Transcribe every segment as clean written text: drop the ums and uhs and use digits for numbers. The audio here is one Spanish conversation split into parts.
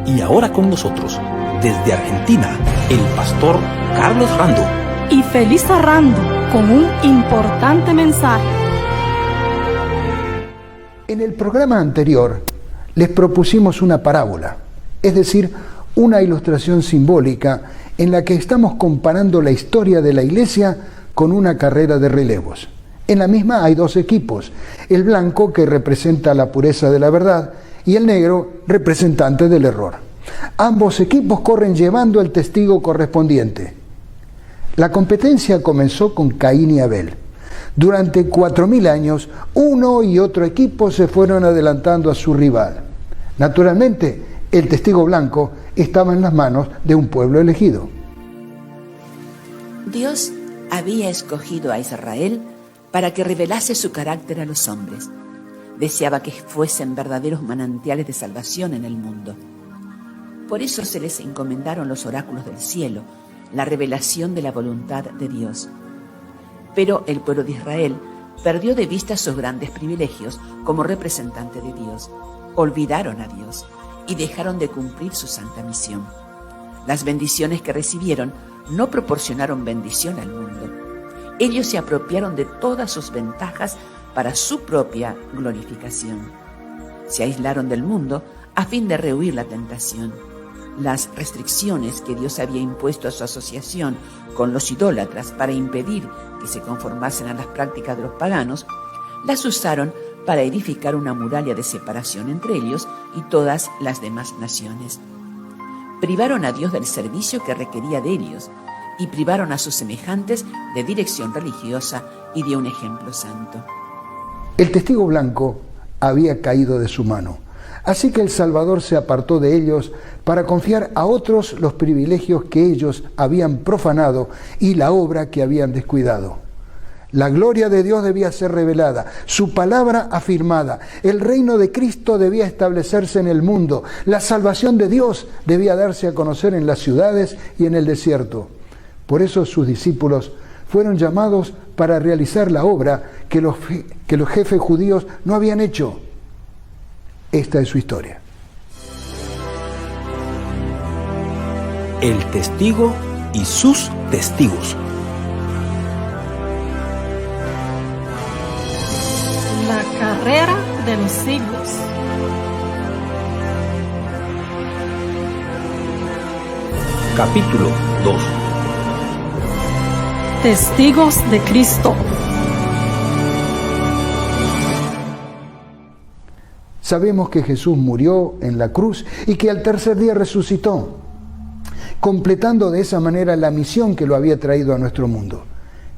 Y ahora con nosotros, desde Argentina, el pastor Carlos Rando. Y Felisa Rando, con un importante mensaje. En el programa anterior les propusimos una parábola, es decir, una ilustración simbólica en la que estamos comparando la historia de la iglesia con una carrera de relevos. En la misma hay dos equipos, el blanco que representa la pureza de la verdad y el negro representante del error. Ambos equipos corren llevando el testigo correspondiente. La competencia comenzó con Caín y Abel. Durante 4000 años, uno y otro equipo se fueron adelantando a su rival. Naturalmente, el testigo blanco estaba en las manos de un pueblo elegido. Dios había escogido a Israel para que revelase su carácter a los hombres. Deseaba que fuesen verdaderos manantiales de salvación en el mundo. Por eso se les encomendaron los oráculos del cielo, la revelación de la voluntad de Dios. Pero el pueblo de Israel perdió de vista sus grandes privilegios como representante de Dios. Olvidaron a Dios y dejaron de cumplir su santa misión. Las bendiciones que recibieron no proporcionaron bendición al mundo. Ellos se apropiaron de todas sus ventajas para su propia glorificación. Se aislaron del mundo a fin de rehuir la tentación. Las restricciones que Dios había impuesto a su asociación con los idólatras para impedir que se conformasen a las prácticas de los paganos, las usaron para edificar una muralla de separación entre ellos y todas las demás naciones. Privaron a Dios del servicio que requería de ellos y privaron a sus semejantes de dirección religiosa y de un ejemplo santo. El testigo blanco había caído de su mano, así que el Salvador se apartó de ellos para confiar a otros los privilegios que ellos habían profanado y la obra que habían descuidado. La gloria de Dios debía ser revelada, su palabra afirmada, el reino de Cristo debía establecerse en el mundo, la salvación de Dios debía darse a conocer en las ciudades y en el desierto. Por eso sus discípulos fueron llamados para realizar la obra que los jefes judíos no habían hecho. Esta es su historia. El testigo y sus testigos. La carrera de los siglos. Capítulo 2. Testigos de Cristo. Sabemos que Jesús murió en la cruz y que al tercer día resucitó, completando de esa manera la misión que lo había traído a nuestro mundo.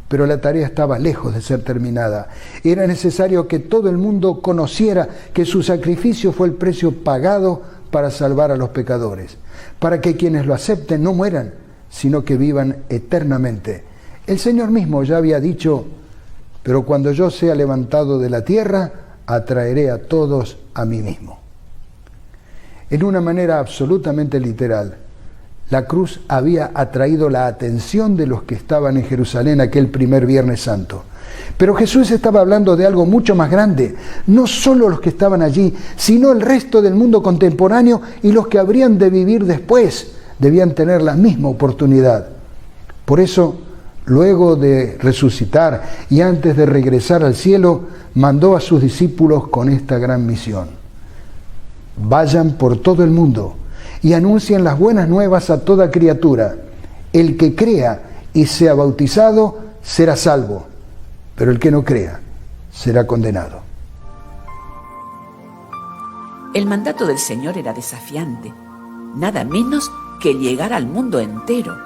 Pero la tarea estaba lejos de ser terminada. Era necesario que todo el mundo conociera que su sacrificio fue el precio pagado para salvar a los pecadores, para que quienes lo acepten no mueran, sino que vivan eternamente. El Señor mismo ya había dicho: pero cuando yo sea levantado de la tierra, atraeré a todos a mí mismo. En una manera absolutamente literal, la cruz había atraído la atención de los que estaban en Jerusalén aquel primer Viernes Santo. Pero Jesús estaba hablando de algo mucho más grande. No solo los que estaban allí, sino el resto del mundo contemporáneo y los que habrían de vivir después debían tener la misma oportunidad. Por eso, luego de resucitar y antes de regresar al cielo, mandó a sus discípulos con esta gran misión: vayan por todo el mundo y anuncien las buenas nuevas a toda criatura. El que crea y sea bautizado será salvo, pero el que no crea será condenado. El mandato del Señor era desafiante, nada menos que llegar al mundo entero.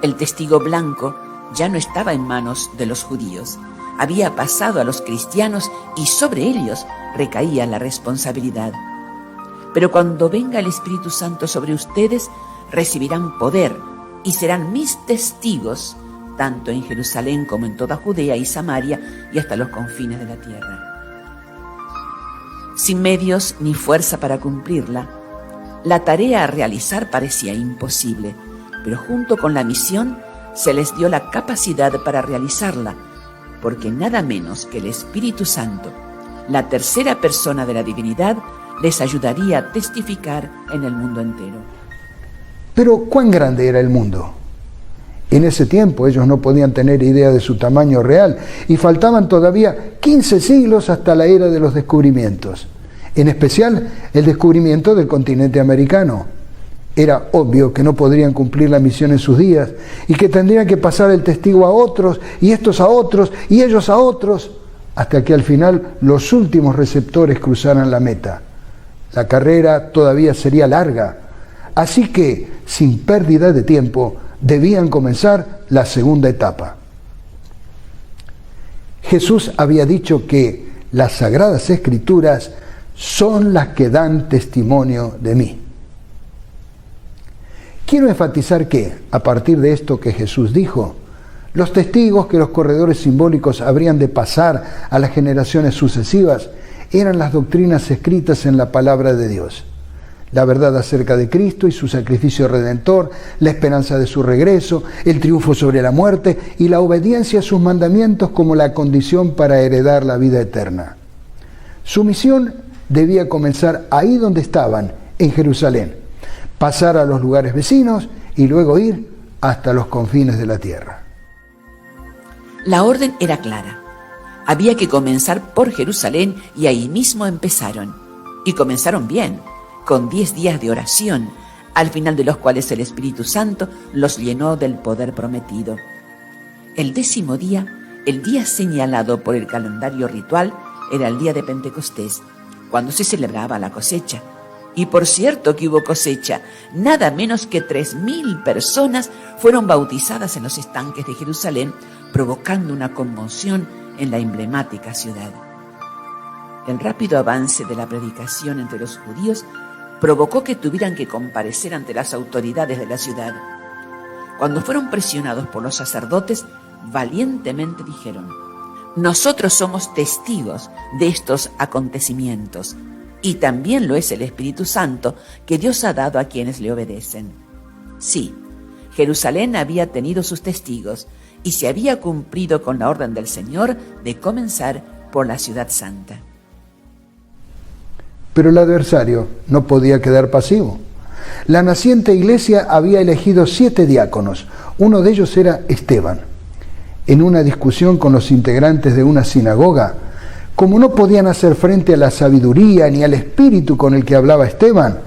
El testigo blanco ya no estaba en manos de los judíos, había pasado a los cristianos y sobre ellos recaía la responsabilidad. Pero cuando venga el Espíritu Santo sobre ustedes, recibirán poder y serán mis testigos, tanto en Jerusalén como en toda Judea y Samaria y hasta los confines de la tierra. Sin medios ni fuerza para cumplirla, la tarea a realizar parecía imposible, pero junto con la misión se les dio la capacidad para realizarla, porque nada menos que el Espíritu Santo, la tercera persona de la divinidad, les ayudaría a testificar en el mundo entero. Pero ¿cuán grande era el mundo? En ese tiempo ellos no podían tener idea de su tamaño real y faltaban todavía 15 siglos hasta la era de los descubrimientos, en especial el descubrimiento del continente americano. Era obvio que no podrían cumplir la misión en sus días y que tendrían que pasar el testigo a otros y estos a otros y ellos a otros, hasta que al final los últimos receptores cruzaran la meta. La carrera todavía sería larga, así que, sin pérdida de tiempo, debían comenzar la segunda etapa. Jesús había dicho que las Sagradas Escrituras son las que dan testimonio de mí. Quiero enfatizar que, a partir de esto que Jesús dijo, los testigos que los corredores simbólicos habrían de pasar a las generaciones sucesivas eran las doctrinas escritas en la palabra de Dios. La verdad acerca de Cristo y su sacrificio redentor, la esperanza de su regreso, el triunfo sobre la muerte y la obediencia a sus mandamientos como la condición para heredar la vida eterna. Su misión debía comenzar ahí donde estaban, en Jerusalén, pasar a los lugares vecinos y luego ir hasta los confines de la tierra. La orden era clara. Había que comenzar por Jerusalén y ahí mismo empezaron. Y comenzaron bien, con 10 días de oración, al final de los cuales el Espíritu Santo los llenó del poder prometido. El 10º día, el día señalado por el calendario ritual, era el día de Pentecostés, cuando se celebraba la cosecha. Y por cierto que hubo cosecha, nada menos que 3.000 personas fueron bautizadas en los estanques de Jerusalén, provocando una conmoción en la emblemática ciudad. El rápido avance de la predicación entre los judíos provocó que tuvieran que comparecer ante las autoridades de la ciudad. Cuando fueron presionados por los sacerdotes, valientemente dijeron: nosotros somos testigos de estos acontecimientos, y también lo es el Espíritu Santo que Dios ha dado a quienes le obedecen. Sí, Jerusalén había tenido sus testigos y se había cumplido con la orden del Señor de comenzar por la ciudad santa. Pero el adversario no podía quedar pasivo. La naciente iglesia había elegido 7 diáconos. Uno de ellos era Esteban. En una discusión con los integrantes de una sinagoga, como no podían hacer frente a la sabiduría ni al espíritu con el que hablaba Esteban,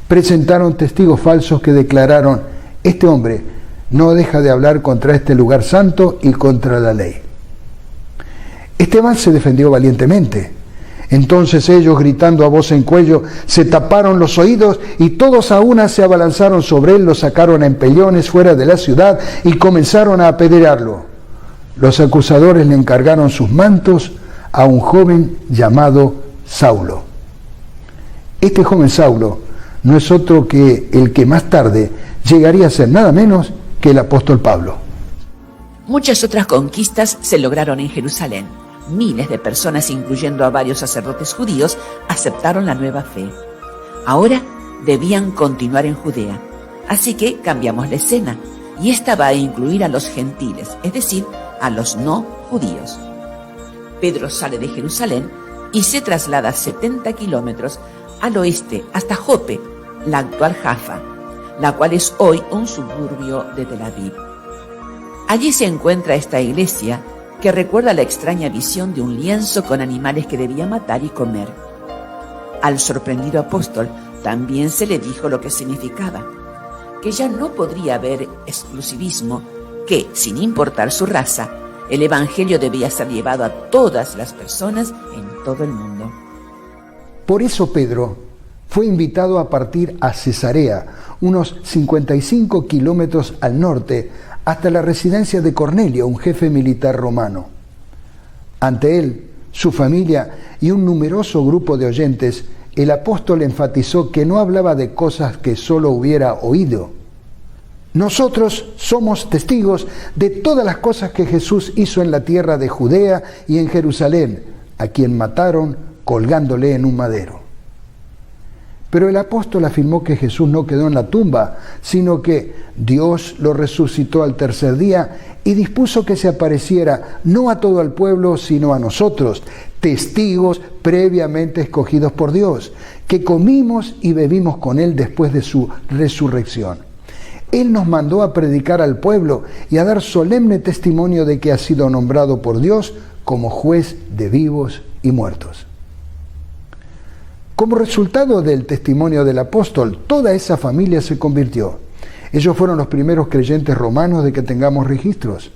presentaron testigos falsos que declararon: este hombre no deja de hablar contra este lugar santo y contra la ley. Esteban se defendió valientemente. Entonces ellos, gritando a voz en cuello, se taparon los oídos y todos a una se abalanzaron sobre él, lo sacaron a empellones fuera de la ciudad y comenzaron a apedrearlo. Los acusadores le encargaron sus mantos a un joven llamado Saulo. Este joven Saulo no es otro que el que más tarde llegaría a ser nada menos que el apóstol Pablo. Muchas otras conquistas se lograron en Jerusalén. Miles de personas, incluyendo a varios sacerdotes judíos, aceptaron la nueva fe. Ahora debían continuar en Judea. Así que cambiamos la escena, y esta va a incluir a los gentiles, es decir, a los no judíos. Pedro sale de Jerusalén y se traslada 70 kilómetros al oeste hasta Jope, la actual Jaffa, la cual es hoy un suburbio de Tel Aviv. Allí se encuentra esta iglesia que recuerda la extraña visión de un lienzo con animales que debía matar y comer. Al sorprendido apóstol también se le dijo lo que significaba, que ya no podría haber exclusivismo, que, sin importar su raza, el evangelio debía ser llevado a todas las personas en todo el mundo. Por eso Pedro fue invitado a partir a Cesarea, unos 55 kilómetros al norte, hasta la residencia de Cornelio, un jefe militar romano. Ante él, su familia y un numeroso grupo de oyentes, el apóstol enfatizó que no hablaba de cosas que solo hubiera oído. Nosotros somos testigos de todas las cosas que Jesús hizo en la tierra de Judea y en Jerusalén, a quien mataron colgándole en un madero. Pero el apóstol afirmó que Jesús no quedó en la tumba, sino que Dios lo resucitó al tercer día y dispuso que se apareciera no a todo el pueblo, sino a nosotros, testigos previamente escogidos por Dios, que comimos y bebimos con Él después de su resurrección. Él nos mandó a predicar al pueblo y a dar solemne testimonio de que ha sido nombrado por Dios como juez de vivos y muertos. Como resultado del testimonio del apóstol, toda esa familia se convirtió. Ellos fueron los primeros creyentes romanos de que tengamos registros.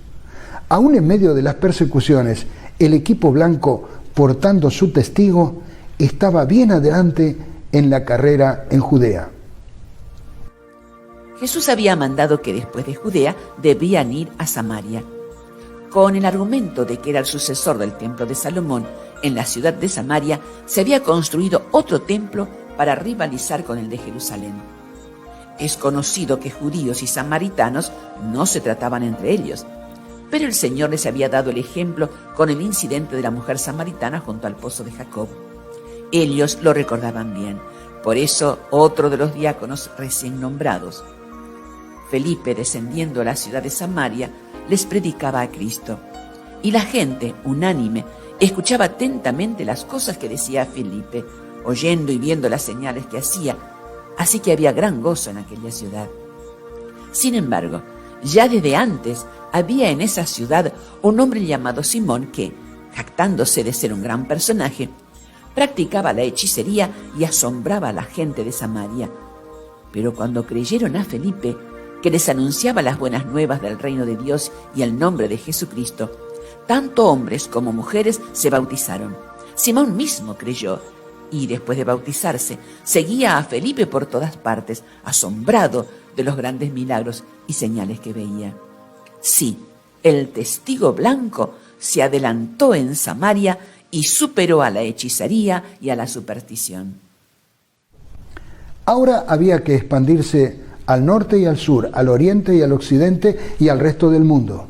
Aún en medio de las persecuciones, el equipo blanco, portando su testigo, estaba bien adelante en la carrera en Judea. Jesús había mandado que después de Judea debían ir a Samaria. Con el argumento de que era el sucesor del templo de Salomón, en la ciudad de Samaria se había construido otro templo para rivalizar con el de Jerusalén. Es conocido que judíos y samaritanos no se trataban entre ellos, pero el Señor les había dado el ejemplo con el incidente de la mujer samaritana junto al pozo de Jacob. Ellos lo recordaban bien, por eso otro de los diáconos recién nombrados, Felipe, descendiendo a la ciudad de Samaria, les predicaba a Cristo. Y la gente, unánime, escuchaba atentamente las cosas que decía Felipe, oyendo y viendo las señales que hacía, así que había gran gozo en aquella ciudad. Sin embargo, ya desde antes había en esa ciudad un hombre llamado Simón que, jactándose de ser un gran personaje, practicaba la hechicería y asombraba a la gente de Samaria. Pero cuando creyeron a Felipe, que les anunciaba las buenas nuevas del reino de Dios y el nombre de Jesucristo, tanto hombres como mujeres se bautizaron. Simón mismo creyó y, después de bautizarse, seguía a Felipe por todas partes, asombrado de los grandes milagros y señales que veía. Sí, el testigo blanco se adelantó en Samaria y superó a la hechicería y a la superstición. Ahora había que expandirse al norte y al sur, al oriente y al occidente y al resto del mundo.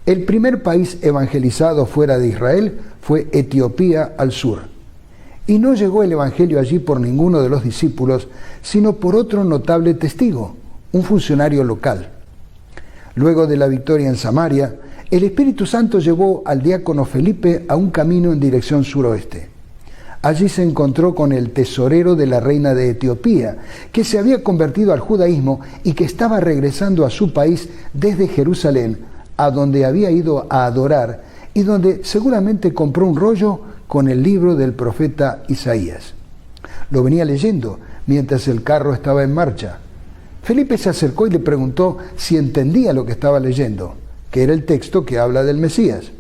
El primer país evangelizado fuera de Israel fue Etiopía al sur. Y no llegó el evangelio allí por ninguno de los discípulos, sino por otro notable testigo, un funcionario local. Luego de la victoria en Samaria, el Espíritu Santo llevó al diácono Felipe a un camino en dirección suroeste. Allí se encontró con el tesorero de la reina de Etiopía, que se había convertido al judaísmo y que estaba regresando a su país desde Jerusalén, a donde había ido a adorar y donde seguramente compró un rollo con el libro del profeta Isaías. Lo venía leyendo mientras el carro estaba en marcha. Felipe se acercó y le preguntó si entendía lo que estaba leyendo, que era el texto que habla del Mesías.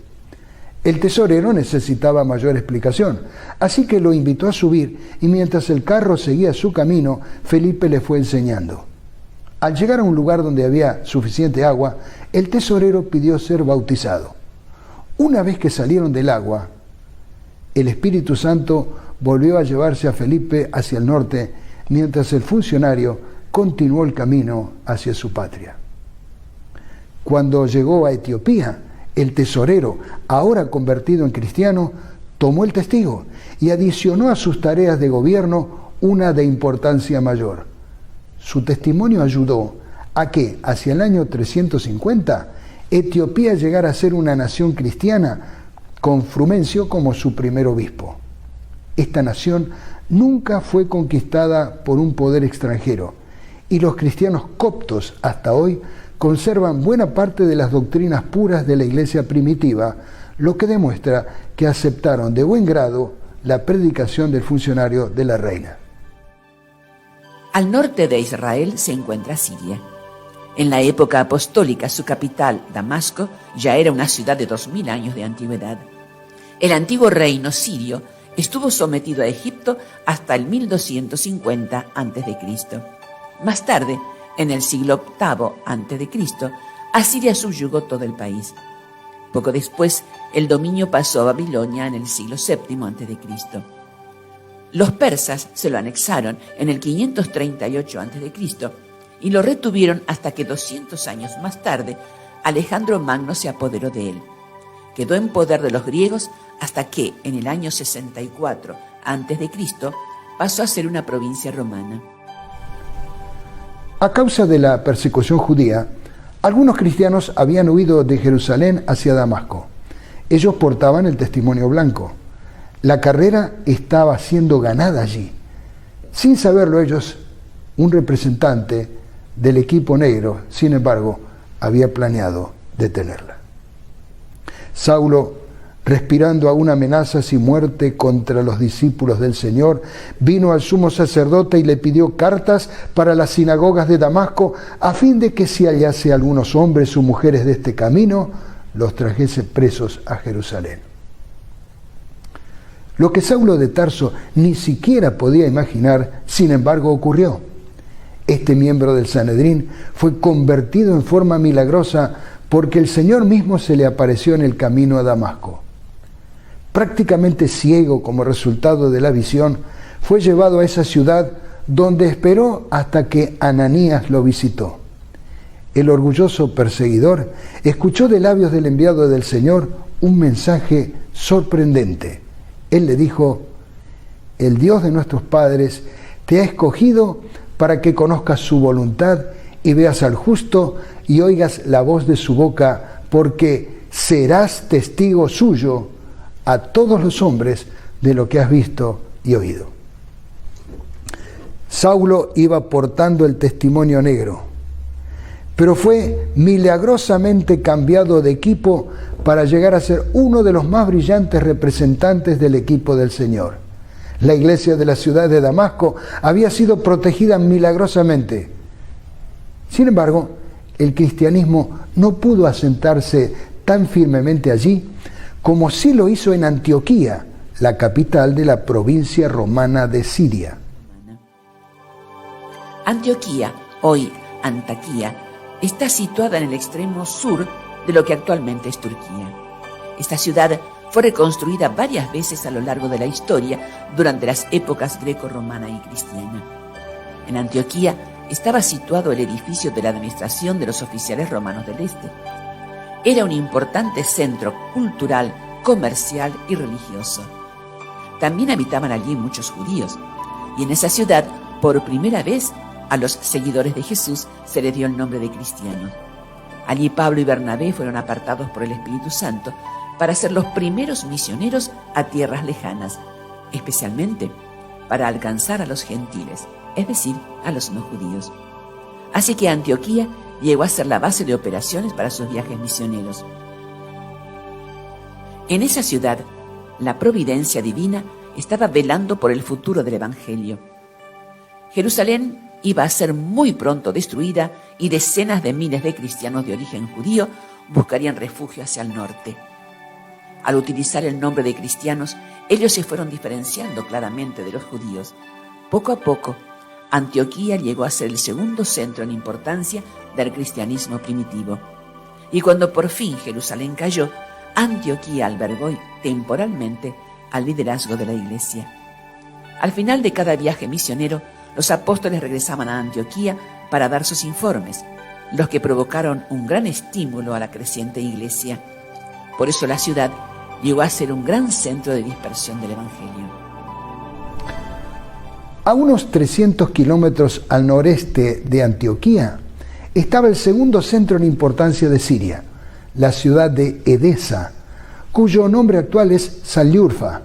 El tesorero necesitaba mayor explicación, así que lo invitó a subir y mientras el carro seguía su camino, Felipe le fue enseñando. Al llegar a un lugar donde había suficiente agua, el tesorero pidió ser bautizado. Una vez que salieron del agua, el Espíritu Santo volvió a llevarse a Felipe hacia el norte, mientras el funcionario continuó el camino hacia su patria. Cuando llegó a Etiopía, el tesorero, ahora convertido en cristiano, tomó el testigo y adicionó a sus tareas de gobierno una de importancia mayor. Su testimonio ayudó a que, hacia el año 350, Etiopía llegara a ser una nación cristiana, con Frumencio como su primer obispo. Esta nación nunca fue conquistada por un poder extranjero, y los cristianos coptos hasta hoy conservan buena parte de las doctrinas puras de la iglesia primitiva, lo que demuestra que aceptaron de buen grado la predicación del funcionario de la reina. Al norte de Israel se encuentra Siria. En la época apostólica, su capital, Damasco, ya era una ciudad de 2000 años de antigüedad. El antiguo reino sirio estuvo sometido a Egipto hasta el 1250 a.C. Más tarde, en el siglo VIII a.C., Asiria subyugó todo el país. Poco después, el dominio pasó a Babilonia en el siglo VII a.C. Los persas se lo anexaron en el 538 a.C. y lo retuvieron hasta que 200 años más tarde Alejandro Magno se apoderó de él. Quedó en poder de los griegos hasta que, en el año 64 a.C., pasó a ser una provincia romana. A causa de la persecución judía, algunos cristianos habían huido de Jerusalén hacia Damasco. Ellos portaban el testimonio blanco. La carrera estaba siendo ganada allí. Sin saberlo ellos, un representante del equipo negro, sin embargo, había planeado detenerla. Saulo, respirando aún amenazas y muerte contra los discípulos del Señor, vino al sumo sacerdote y le pidió cartas para las sinagogas de Damasco, a fin de que si hallase algunos hombres o mujeres de este camino, los trajese presos a Jerusalén. Lo que Saulo de Tarso ni siquiera podía imaginar, sin embargo, ocurrió. Este miembro del Sanedrín fue convertido en forma milagrosa porque el Señor mismo se le apareció en el camino a Damasco. Prácticamente ciego como resultado de la visión, fue llevado a esa ciudad donde esperó hasta que Ananías lo visitó. El orgulloso perseguidor escuchó de labios del enviado del Señor un mensaje sorprendente. Él le dijo: el Dios de nuestros padres te ha escogido para que conozcas su voluntad y veas al justo y oigas la voz de su boca, porque serás testigo suyo a todos los hombres de lo que has visto y oído. Saulo iba portando el testimonio negro, pero fue milagrosamente cambiado de equipo para llegar a ser uno de los más brillantes representantes del equipo del Señor. La iglesia de la ciudad de Damasco había sido protegida milagrosamente. Sin embargo, el cristianismo no pudo asentarse tan firmemente allí como sí lo hizo en Antioquía, la capital de la provincia romana de Siria. Antioquía, hoy Antaquía, está situada en el extremo sur de lo que actualmente es Turquía. Esta ciudad fue reconstruida varias veces a lo largo de la historia durante las épocas greco-romana y cristiana. En Antioquía estaba situado el edificio de la administración de los oficiales romanos del Este. Era un importante centro cultural, comercial y religioso. También habitaban allí muchos judíos, y en esa ciudad, por primera vez, a los seguidores de Jesús se les dio el nombre de cristianos. Allí Pablo y Bernabé fueron apartados por el Espíritu Santo para ser los primeros misioneros a tierras lejanas, especialmente para alcanzar a los gentiles, es decir, a los no judíos. Así que Antioquía llegó a ser la base de operaciones para sus viajes misioneros. En esa ciudad, la providencia divina estaba velando por el futuro del Evangelio. Jerusalén iba a ser muy pronto destruida y decenas de miles de cristianos de origen judío buscarían refugio hacia el norte. Al utilizar el nombre de cristianos, ellos se fueron diferenciando claramente de los judíos. Poco a poco, Antioquía llegó a ser el segundo centro en importancia del cristianismo primitivo. Y cuando por fin Jerusalén cayó, Antioquía albergó temporalmente al liderazgo de la iglesia. Al final de cada viaje misionero, los apóstoles regresaban a Antioquía para dar sus informes, los que provocaron un gran estímulo a la creciente iglesia. Por eso la ciudad llegó a ser un gran centro de dispersión del Evangelio. A unos 300 kilómetros al noreste de Antioquía estaba el segundo centro en importancia de Siria, la ciudad de Edesa, cuyo nombre actual es Sanliurfa.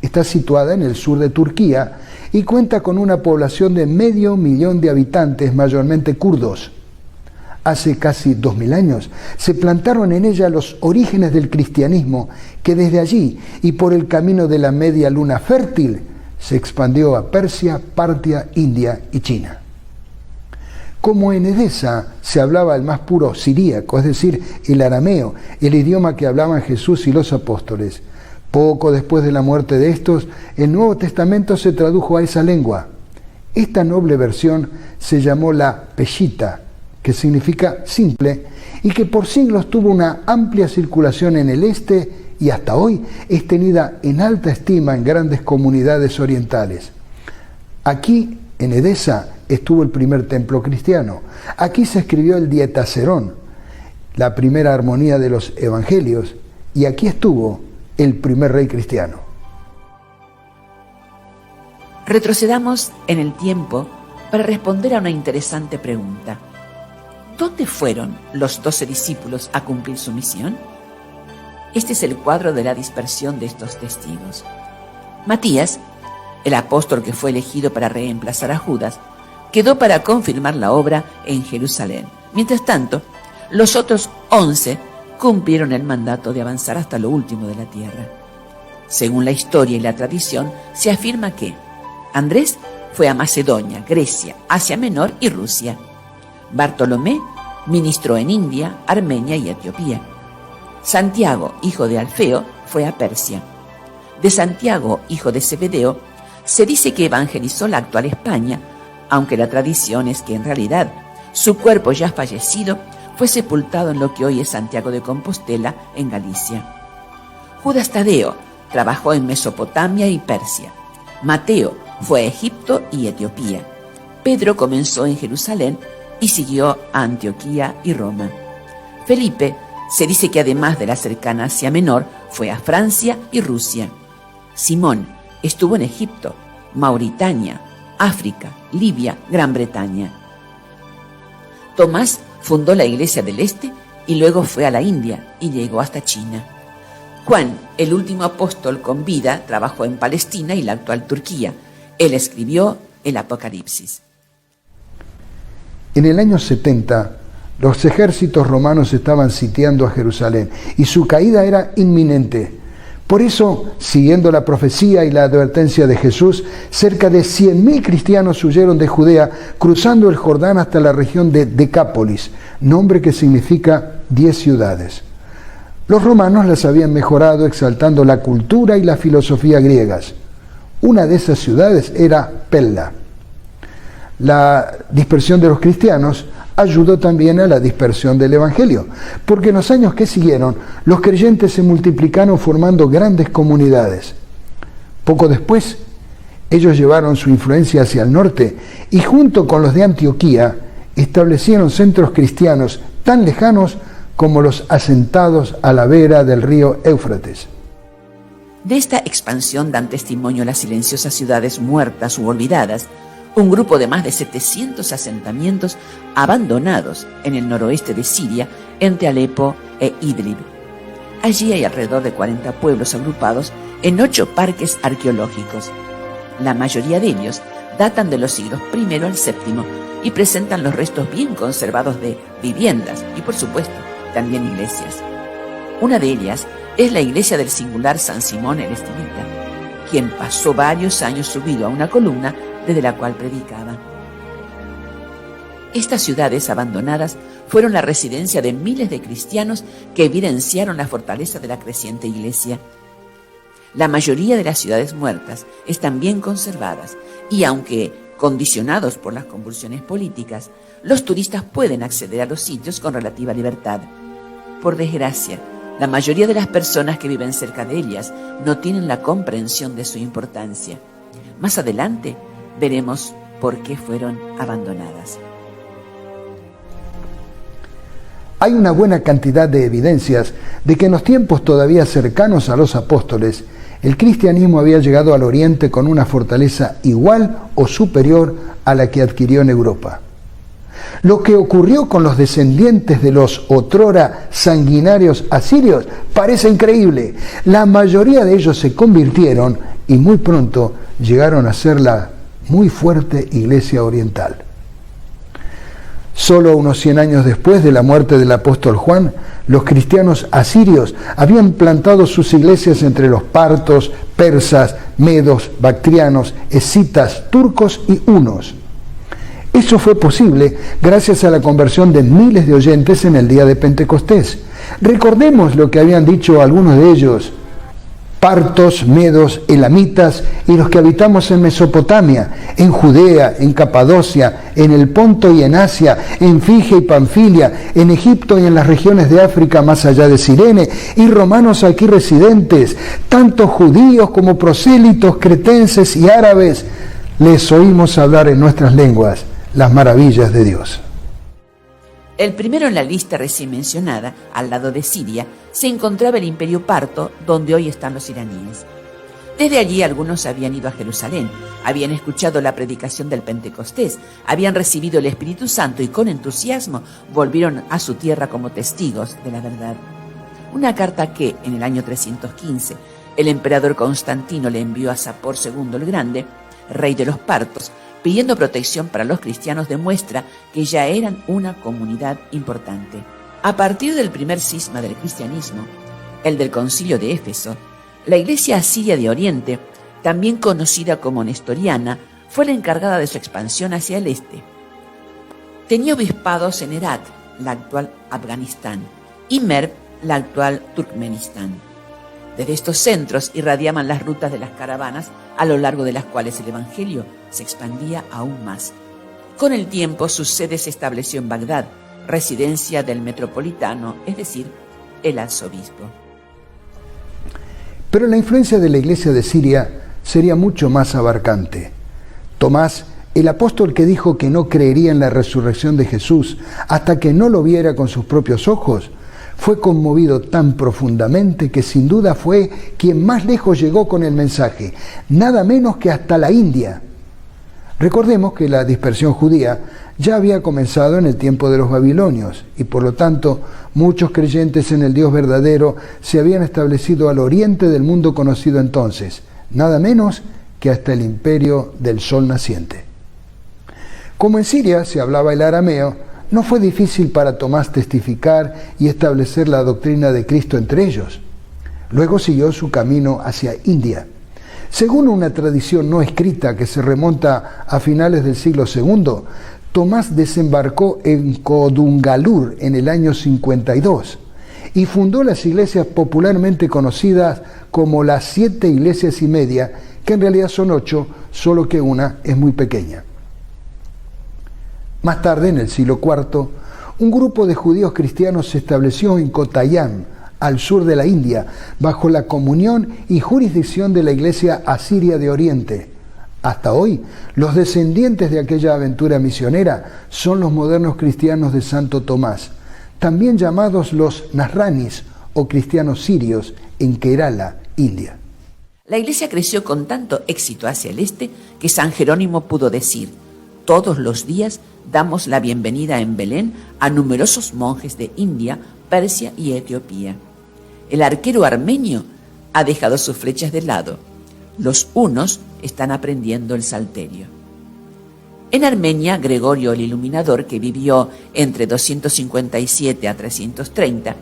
Está situada en el sur de Turquía y cuenta con una población de 500.000 de habitantes, mayormente kurdos. Hace casi 2000 años se plantaron en ella los orígenes del cristianismo, que desde allí y por el camino de la media luna fértil se expandió a Persia, Partia, India y China. Como en Edesa se hablaba el más puro siríaco, es decir, el arameo, el idioma que hablaban Jesús y los apóstoles, poco después de la muerte de estos, el Nuevo Testamento se tradujo a esa lengua. Esta noble versión se llamó la Peshita, que significa simple, y que por siglos tuvo una amplia circulación en el este y hasta hoy es tenida en alta estima en grandes comunidades orientales. Aquí, en Edesa, estuvo el primer templo cristiano. Aquí se escribió el Dietaserón, la primera armonía de los evangelios, y aquí estuvo el primer rey cristiano. Retrocedamos en el tiempo para responder a una interesante pregunta. ¿Dónde fueron los 12 discípulos a cumplir su misión? Este es el cuadro de la dispersión de estos testigos. Matías, el apóstol que fue elegido para reemplazar a Judas, quedó para confirmar la obra en Jerusalén. Mientras tanto, los otros 11 cumplieron el mandato de avanzar hasta lo último de la tierra. Según la historia y la tradición, se afirma que Andrés fue a Macedonia, Grecia, Asia Menor y Rusia. Bartolomé ministró en India, Armenia y Etiopía. Santiago, hijo de Alfeo, fue a Persia. De Santiago, hijo de Zebedeo, se dice que evangelizó la actual España, aunque la tradición es que en realidad su cuerpo ya fallecido fue sepultado en lo que hoy es Santiago de Compostela, en Galicia. Judas Tadeo trabajó en Mesopotamia y Persia. Mateo fue a Egipto y Etiopía. Pedro comenzó en Jerusalén y siguió a Antioquía y Roma. Felipe se dice que además de la cercana Asia Menor, fue a Francia y Rusia. Simón estuvo en Egipto, Mauritania, África, Libia, Gran Bretaña. Tomás fundó la Iglesia del Este y luego fue a la India y llegó hasta China. Juan, el último apóstol con vida, trabajó en Palestina y la actual Turquía. Él escribió el Apocalipsis. En el año 70, los ejércitos romanos estaban sitiando a Jerusalén y su caída era inminente. Por eso, siguiendo la profecía y la advertencia de Jesús, cerca de 100.000 cristianos huyeron de Judea, cruzando el Jordán hasta la región de Decápolis, nombre que significa 10 ciudades. Los romanos las habían mejorado exaltando la cultura y la filosofía griegas. Una de esas ciudades era Pella. La dispersión de los cristianos ayudó también a la dispersión del Evangelio, porque en los años que siguieron, los creyentes se multiplicaron formando grandes comunidades. Poco después, ellos llevaron su influencia hacia el norte y junto con los de Antioquía, establecieron centros cristianos tan lejanos como los asentados a la vera del río Éufrates. De esta expansión dan testimonio las silenciosas ciudades muertas u olvidadas, un grupo de más de 700 asentamientos abandonados en el noroeste de Siria, entre Alepo e Idlib. Allí hay alrededor de 40 pueblos agrupados en 8 parques arqueológicos. La mayoría de ellos datan de los siglos I al VII y presentan los restos bien conservados de viviendas y, por supuesto, también iglesias. Una de ellas es la iglesia del singular San Simón el Estilita, quien pasó varios años subido a una columna desde la cual predicaba. Estas ciudades abandonadas fueron la residencia de miles de cristianos que evidenciaron la fortaleza de la creciente iglesia. La mayoría de las ciudades muertas están bien conservadas y, aunque condicionados por las convulsiones políticas, los turistas pueden acceder a los sitios con relativa libertad. Por desgracia, la mayoría de las personas que viven cerca de ellas no tienen la comprensión de su importancia. Más adelante veremos por qué fueron abandonadas. Hay una buena cantidad de evidencias de que en los tiempos todavía cercanos a los apóstoles, el cristianismo había llegado al Oriente con una fortaleza igual o superior a la que adquirió en Europa. Lo que ocurrió con los descendientes de los otrora sanguinarios asirios parece increíble. La mayoría de ellos se convirtieron y muy pronto llegaron a ser la muy fuerte Iglesia Oriental. Solo unos 100 años después de la muerte del apóstol Juan, los cristianos asirios habían plantado sus iglesias entre los partos, persas, medos, bactrianos, escitas, turcos y hunos. Eso fue posible gracias a la conversión de miles de oyentes en el día de Pentecostés. Recordemos lo que habían dicho algunos de ellos: partos, medos, elamitas y los que habitamos en Mesopotamia, en Judea, en Capadocia, en el Ponto y en Asia, en Frigia y Panfilia, en Egipto y en las regiones de África más allá de Cirene, y romanos aquí residentes, tanto judíos como prosélitos, cretenses y árabes, les oímos hablar en nuestras lenguas las maravillas de Dios. El primero en la lista recién mencionada, al lado de Siria, se encontraba el Imperio Parto, donde hoy están los iraníes. Desde allí algunos habían ido a Jerusalén, habían escuchado la predicación del Pentecostés, habían recibido el Espíritu Santo y con entusiasmo volvieron a su tierra como testigos de la verdad. Una carta que, en el año 315, el emperador Constantino le envió a Sapor II el Grande, rey de los partos, pidiendo protección para los cristianos, demuestra que ya eran una comunidad importante. A partir del primer cisma del cristianismo, el del Concilio de Éfeso, la Iglesia Asiria de Oriente, también conocida como nestoriana, fue la encargada de su expansión hacia el este. Tenía obispados en Herat, la actual Afganistán, y Merv, la actual Turkmenistán. Desde estos centros irradiaban las rutas de las caravanas, a lo largo de las cuales el Evangelio se expandía aún más. Con el tiempo, su sede se estableció en Bagdad, residencia del metropolitano, es decir, el arzobispo. Pero la influencia de la Iglesia de Siria sería mucho más abarcante. Tomás, el apóstol que dijo que no creería en la resurrección de Jesús hasta que no lo viera con sus propios ojos, fue conmovido tan profundamente que sin duda fue quien más lejos llegó con el mensaje, nada menos que hasta la India. Recordemos que la dispersión judía ya había comenzado en el tiempo de los babilonios y por lo tanto muchos creyentes en el Dios verdadero se habían establecido al oriente del mundo conocido entonces, nada menos que hasta el imperio del sol naciente. Como en Siria se hablaba el arameo, no fue difícil para Tomás testificar y establecer la doctrina de Cristo entre ellos. Luego siguió su camino hacia India. Según una tradición no escrita que se remonta a finales del siglo II, Tomás desembarcó en Kodungalur en el año 52 y fundó las iglesias popularmente conocidas como las 7 iglesias y media, que en realidad son 8, solo que una es muy pequeña. Más tarde, en el siglo IV, un grupo de judíos cristianos se estableció en Kottayam, al sur de la India, bajo la comunión y jurisdicción de la Iglesia Asiria de Oriente. Hasta hoy, los descendientes de aquella aventura misionera son los modernos cristianos de Santo Tomás, también llamados los Nasranis o cristianos sirios, en Kerala, India. La Iglesia creció con tanto éxito hacia el este que San Jerónimo pudo decir: todos los días damos la bienvenida en Belén a numerosos monjes de India, Persia y Etiopía. El arquero armenio ha dejado sus flechas de lado. Los hunos están aprendiendo el salterio. En Armenia, Gregorio el Iluminador, que vivió entre 257 a 330,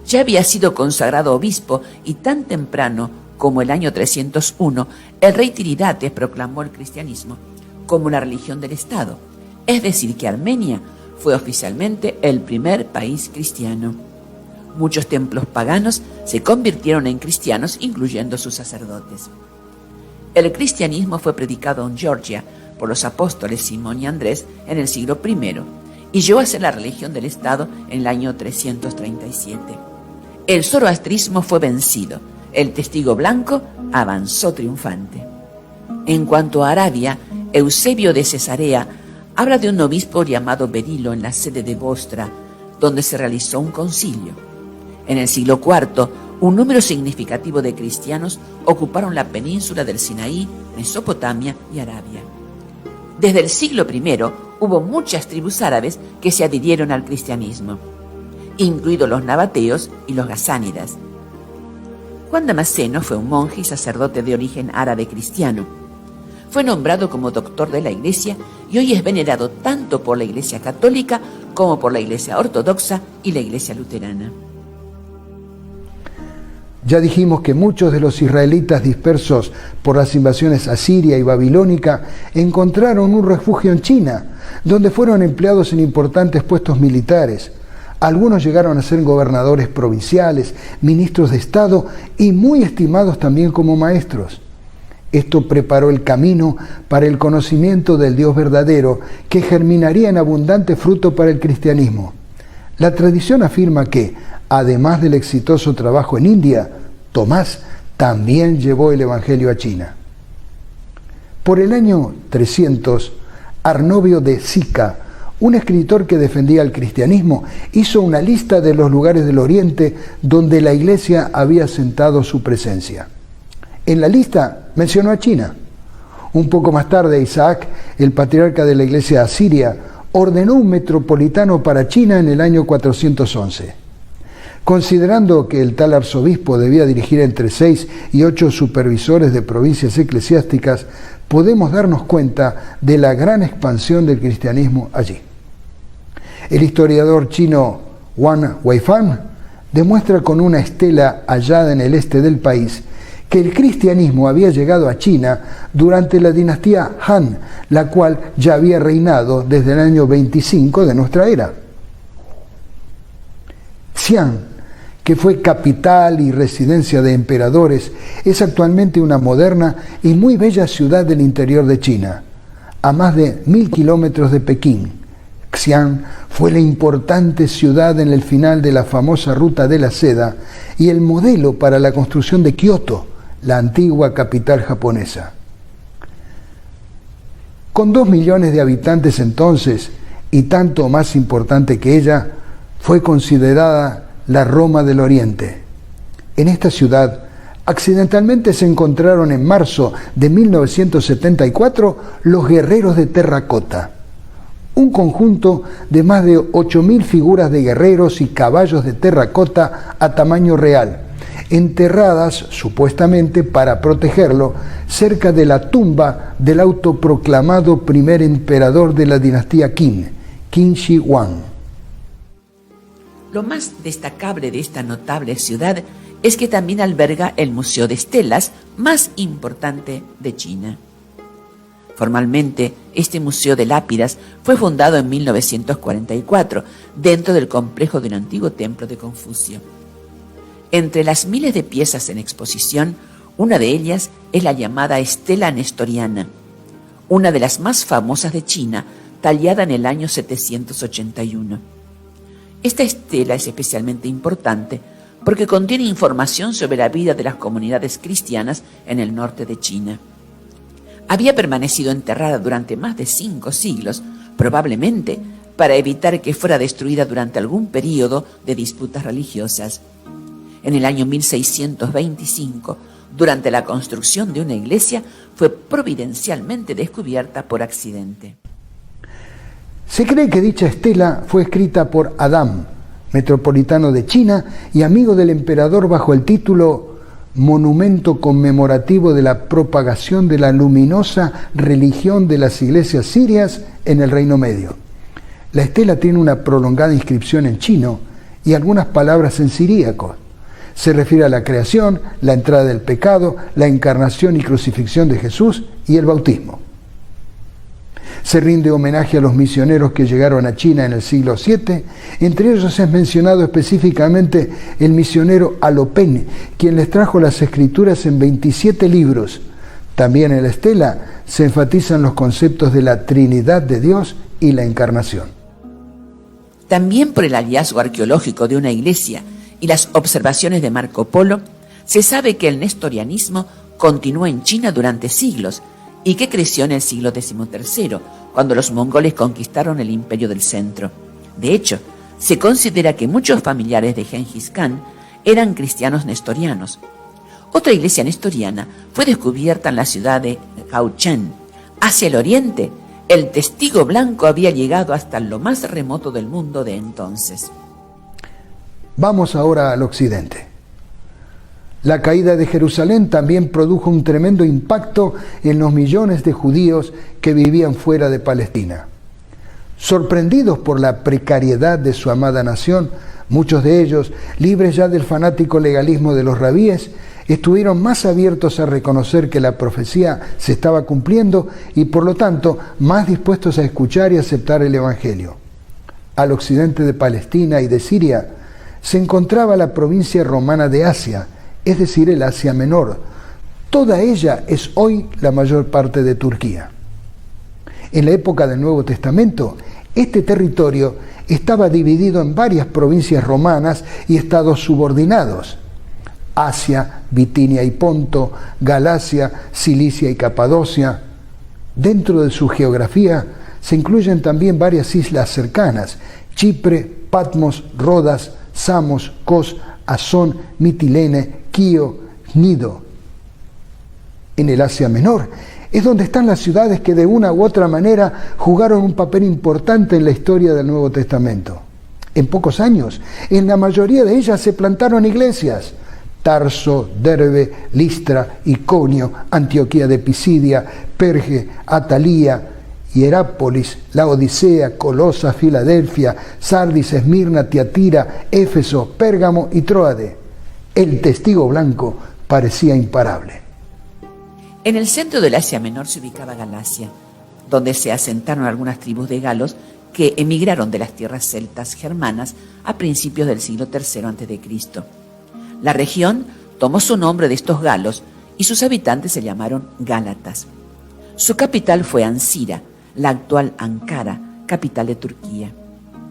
ya había sido consagrado obispo y tan temprano como el año 301, el rey Tiridates proclamó el cristianismo como la religión del Estado, es decir, que Armenia fue oficialmente el primer país cristiano. Muchos templos paganos se convirtieron en cristianos, incluyendo sus sacerdotes. El cristianismo fue predicado en Georgia por los apóstoles Simón y Andrés en el siglo I y llegó a ser la religión del Estado en el año 337. El zoroastrismo fue vencido, el testigo blanco avanzó triunfante. En cuanto a Arabia, Eusebio de Cesarea habla de un obispo llamado Berilo en la sede de Bostra, donde se realizó un concilio. En el siglo IV, un número significativo de cristianos ocuparon la península del Sinaí, Mesopotamia y Arabia. Desde el siglo I hubo muchas tribus árabes que se adhirieron al cristianismo, incluidos los nabateos y los gasánidas. Juan Damasceno fue un monje y sacerdote de origen árabe cristiano. Fue nombrado como doctor de la Iglesia y hoy es venerado tanto por la Iglesia católica como por la Iglesia ortodoxa y la Iglesia luterana. Ya dijimos que muchos de los israelitas dispersos por las invasiones asiria y babilónica encontraron un refugio en China, donde fueron empleados en importantes puestos militares. Algunos llegaron a ser gobernadores provinciales, ministros de Estado y muy estimados también como maestros. Esto preparó el camino para el conocimiento del Dios verdadero, que germinaría en abundante fruto para el cristianismo. La tradición afirma que, además del exitoso trabajo en India, Tomás también llevó el Evangelio a China. Por el año 300, Arnovio de Sica, un escritor que defendía el cristianismo, hizo una lista de los lugares del Oriente donde la Iglesia había sentado su presencia. En la lista mencionó a China. Un poco más tarde, Isaac, el patriarca de la iglesia asiria, ordenó un metropolitano para China en el año 411. Considerando que el tal arzobispo debía dirigir entre 6 y 8 supervisores de provincias eclesiásticas, podemos darnos cuenta de la gran expansión del cristianismo allí. El historiador chino Wang Weifan demuestra con una estela hallada en el este del país que el cristianismo había llegado a China durante la dinastía Han, la cual ya había reinado desde el año 25 de nuestra era. Xi'an, que fue capital y residencia de emperadores, es actualmente una moderna y muy bella ciudad del interior de China, a más de 1000 kilómetros de Pekín. Xi'an fue la importante ciudad en el final de la famosa Ruta de la Seda y el modelo para la construcción de Kioto, la antigua capital japonesa. Con 2 millones de habitantes entonces, y tanto más importante que ella, fue considerada la Roma del Oriente. En esta ciudad, accidentalmente se encontraron en marzo de 1974 los guerreros de terracota, un conjunto de más de 8.000 figuras de guerreros y caballos de terracota a tamaño real, enterradas supuestamente para protegerlo cerca de la tumba del autoproclamado primer emperador de la dinastía Qin, Qin Shi Huang. Lo más destacable de esta notable ciudad es que también alberga el Museo de Estelas más importante de China. Formalmente, este Museo de Lápidas fue fundado en 1944 dentro del complejo de un antiguo templo de Confucio. Entre las miles de piezas en exposición, una de ellas es la llamada Estela Nestoriana, una de las más famosas de China, tallada en el año 781. Esta estela es especialmente importante porque contiene información sobre la vida de las comunidades cristianas en el norte de China. Había permanecido enterrada durante más de 5 siglos, probablemente para evitar que fuera destruida durante algún período de disputas religiosas. En el año 1625, durante la construcción de una iglesia, fue providencialmente descubierta por accidente. Se cree que dicha estela fue escrita por Adam, metropolitano de China y amigo del emperador, bajo el título Monumento conmemorativo de la propagación de la luminosa religión de las iglesias sirias en el Reino Medio. La estela tiene una prolongada inscripción en chino y algunas palabras en siríaco. Se refiere a la creación, la entrada del pecado, la encarnación y crucifixión de Jesús y el bautismo. Se rinde homenaje a los misioneros que llegaron a China en el siglo VII. Entre ellos es mencionado específicamente el misionero Alopen, quien les trajo las escrituras en 27 libros. También en la estela se enfatizan los conceptos de la Trinidad de Dios y la Encarnación. También por el hallazgo arqueológico de una iglesia y las observaciones de Marco Polo, se sabe que el nestorianismo continuó en China durante siglos y que creció en el siglo XIII, cuando los mongoles conquistaron el imperio del centro. De hecho, se considera que muchos familiares de Gengis Khan eran cristianos nestorianos. Otra iglesia nestoriana fue descubierta en la ciudad de Gaocheng. Hacia el oriente, el testigo blanco había llegado hasta lo más remoto del mundo de entonces. Vamos ahora al occidente. La caída de Jerusalén también produjo un tremendo impacto en los millones de judíos que vivían fuera de Palestina. Sorprendidos por la precariedad de su amada nación, muchos de ellos, libres ya del fanático legalismo de los rabíes, estuvieron más abiertos a reconocer que la profecía se estaba cumpliendo y por lo tanto más dispuestos a escuchar y aceptar el Evangelio. Al occidente de Palestina y de Siria se encontraba la provincia romana de Asia, es decir, el Asia Menor. Toda ella es hoy la mayor parte de Turquía. En la época del Nuevo Testamento, este territorio estaba dividido en varias provincias romanas y estados subordinados: Asia, Bitinia y Ponto, Galacia, Cilicia y Capadocia. Dentro de su geografía se incluyen también varias islas cercanas: Chipre, Patmos, Rodas, Samos, Kos, Asón, Mitilene, Quío, Gnido. en el Asia Menor. Es donde están las ciudades que de una u otra manera jugaron un papel importante en la historia del Nuevo Testamento. En pocos años, en la mayoría de ellas se plantaron iglesias. Tarso, Derbe, Listra, Iconio, Antioquía de Pisidia, Perge, Atalía, Hierápolis, Laodicea, Colosa, Filadelfia, Sardis, Esmirna, Tiatira, Éfeso, Pérgamo y Tróade. El testigo blanco parecía imparable. En el centro del Asia Menor se ubicaba Galacia, donde se asentaron algunas tribus de galos que emigraron de las tierras celtas germanas a principios del siglo III a.C. La región tomó su nombre de estos galos y sus habitantes se llamaron gálatas. Su capital fue Ancira, la actual Ankara, capital de Turquía.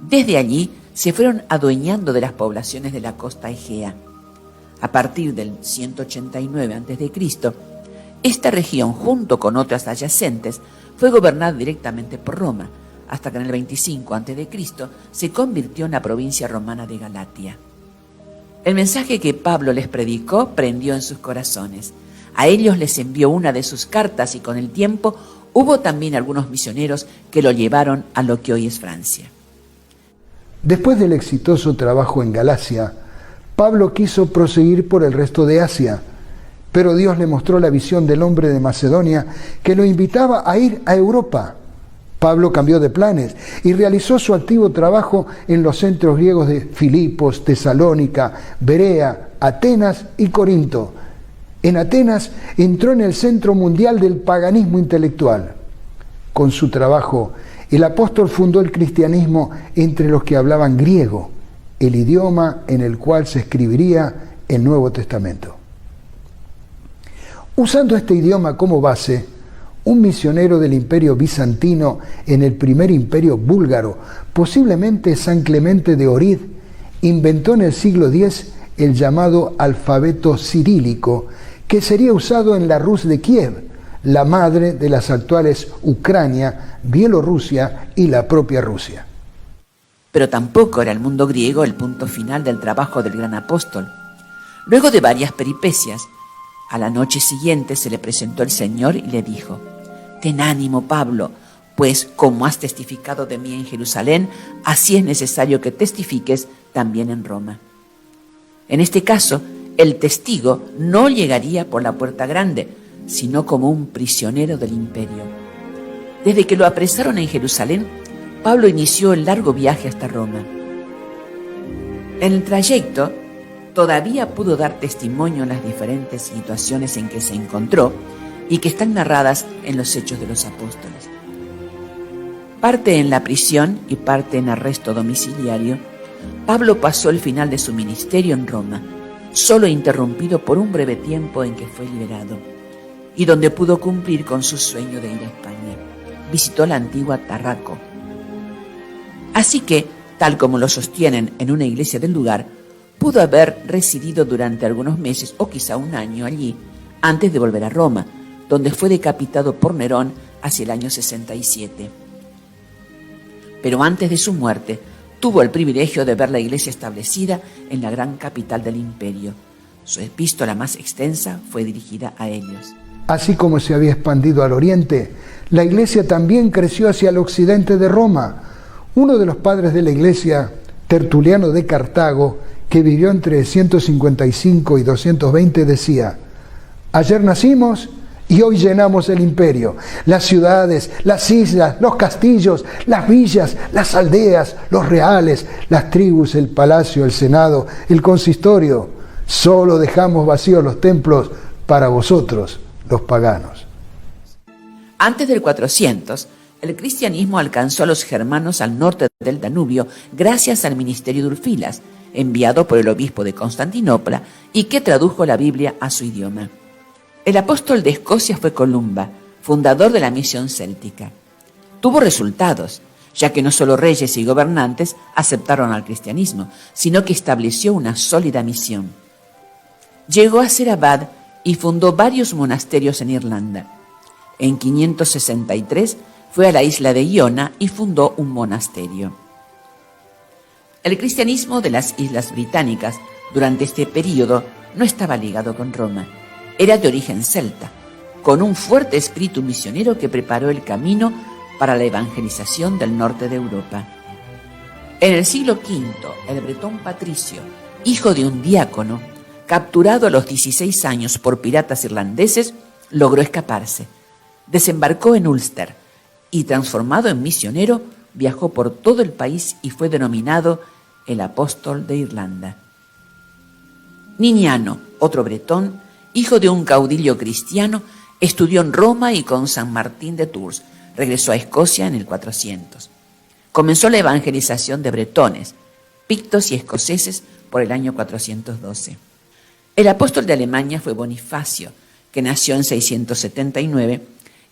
Desde allí se fueron adueñando de las poblaciones de la costa Egea. A partir del 189 a.C., esta región, junto con otras adyacentes, fue gobernada directamente por Roma, hasta que en el 25 a.C. se convirtió en la provincia romana de Galatia. El mensaje que Pablo les predicó prendió en sus corazones. A ellos les envió una de sus cartas y con el tiempo hubo también algunos misioneros que lo llevaron a lo que hoy es Francia. Después del exitoso trabajo en Galacia, Pablo quiso proseguir por el resto de Asia, pero Dios le mostró la visión del hombre de Macedonia que lo invitaba a ir a Europa. Pablo cambió de planes y realizó su activo trabajo en los centros griegos de Filipos, Tesalónica, Berea, Atenas y Corinto. En Atenas entró en el centro mundial del paganismo intelectual. Con su trabajo, el apóstol fundó el cristianismo entre los que hablaban griego, el idioma en el cual se escribiría el Nuevo Testamento. Usando este idioma como base, un misionero del imperio bizantino en el primer imperio búlgaro, posiblemente San Clemente de Ohrid, inventó en el siglo X el llamado alfabeto cirílico, que sería usado en la Rus de Kiev, la madre de las actuales Ucrania, Bielorrusia y la propia Rusia. Pero tampoco era el mundo griego el punto final del trabajo del gran apóstol. Luego de varias peripecias, a la noche siguiente se le presentó el Señor y le dijo: «Ten ánimo, Pablo, pues como has testificado de mí en Jerusalén, así es necesario que testifiques también en Roma». En este caso, el testigo no llegaría por la puerta grande, sino como un prisionero del imperio. Desde que lo apresaron en Jerusalén, Pablo inició el largo viaje hasta Roma. En el trayecto, todavía pudo dar testimonio en las diferentes situaciones en que se encontró y que están narradas en los Hechos de los Apóstoles. Parte en la prisión y parte en arresto domiciliario, Pablo pasó el final de su ministerio en Roma, solo interrumpido por un breve tiempo en que fue liberado, y donde pudo cumplir con su sueño de ir a España. Visitó la antigua Tarraco. Así que, tal como lo sostienen en una iglesia del lugar, pudo haber residido durante algunos meses o quizá un año allí, antes de volver a Roma, donde fue decapitado por Nerón hacia el año 67. Pero antes de su muerte, tuvo el privilegio de ver la iglesia establecida en la gran capital del imperio. Su epístola más extensa fue dirigida a ellos. Así como se había expandido al oriente, la iglesia también creció hacia el occidente de Roma. Uno de los padres de la iglesia, Tertuliano de Cartago, que vivió entre 155 y 220, decía: «Ayer nacimos y hoy llenamos el imperio. Las ciudades, las islas, los castillos, las villas, las aldeas, los reales, las tribus, el palacio, el senado, el consistorio. Solo dejamos vacíos los templos para vosotros, los paganos». Antes del 400, el cristianismo alcanzó a los germanos al norte del Danubio gracias al ministerio de Ulfilas, enviado por el obispo de Constantinopla y que tradujo la Biblia a su idioma. El apóstol de Escocia fue Columba, fundador de la misión céltica. Tuvo resultados, ya que no solo reyes y gobernantes aceptaron al cristianismo, sino que estableció una sólida misión. Llegó a ser abad y fundó varios monasterios en Irlanda. En 563 fue a la isla de Iona y fundó un monasterio. El cristianismo de las Islas Británicas durante este período no estaba ligado con Roma. Era de origen celta, con un fuerte espíritu misionero que preparó el camino para la evangelización del norte de Europa. En el siglo V, el bretón Patricio, hijo de un diácono, capturado a los 16 años por piratas irlandeses, logró escaparse. Desembarcó en Ulster y, transformado en misionero, viajó por todo el país y fue denominado el apóstol de Irlanda. Niniano, otro bretón, hijo de un caudillo cristiano, estudió en Roma y con San Martín de Tours. Regresó a Escocia en el 400. Comenzó la evangelización de bretones, pictos y escoceses por el año 412. El apóstol de Alemania fue Bonifacio, que nació en 679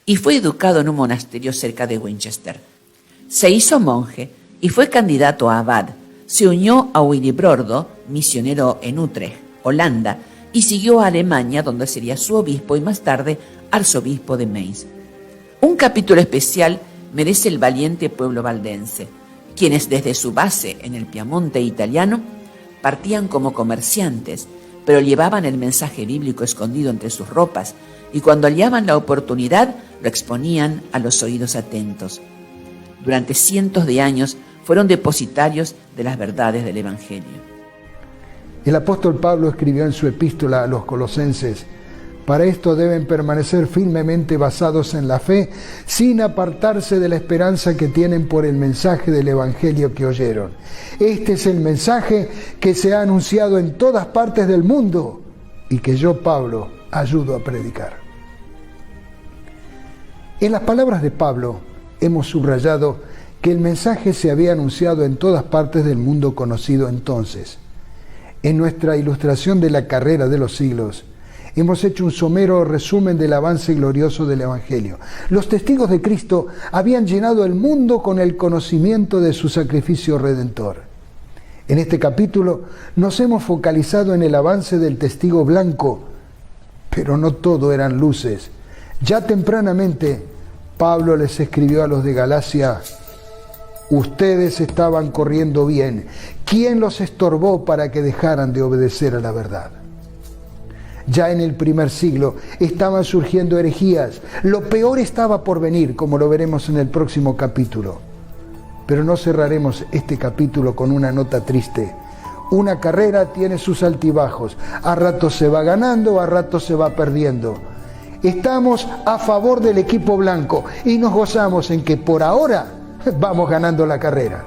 y fue educado en un monasterio cerca de Winchester. Se hizo monje y fue candidato a abad. Se unió a Willibrordo, misionero en Utrecht, Holanda, y siguió a Alemania, donde sería su obispo y más tarde arzobispo de Mainz. Un capítulo especial merece el valiente pueblo valdense, quienes desde su base en el Piamonte italiano partían como comerciantes, pero llevaban el mensaje bíblico escondido entre sus ropas y cuando hallaban la oportunidad lo exponían a los oídos atentos. Durante cientos de años fueron depositarios de las verdades del Evangelio. El apóstol Pablo escribió en su epístola a los Colosenses: para esto deben permanecer firmemente basados en la fe, sin apartarse de la esperanza que tienen por el mensaje del Evangelio que oyeron. Este es el mensaje que se ha anunciado en todas partes del mundo y que yo, Pablo, ayudo a predicar. En las palabras de Pablo hemos subrayado que el mensaje se había anunciado en todas partes del mundo conocido entonces. En nuestra ilustración de la carrera de los siglos, hemos hecho un somero resumen del avance glorioso del Evangelio. Los testigos de Cristo habían llenado el mundo con el conocimiento de su sacrificio redentor. En este capítulo nos hemos focalizado en el avance del testigo blanco, pero no todo eran luces. Ya tempranamente, Pablo les escribió a los de Galacia: ustedes estaban corriendo bien. ¿Quién los estorbó para que dejaran de obedecer a la verdad? Ya en el primer siglo estaban surgiendo herejías. Lo peor estaba por venir, como lo veremos en el próximo capítulo. Pero no cerraremos este capítulo con una nota triste. Una carrera tiene sus altibajos. A ratos se va ganando, a ratos se va perdiendo. Estamos a favor del equipo blanco y nos gozamos en que por ahora vamos ganando la carrera.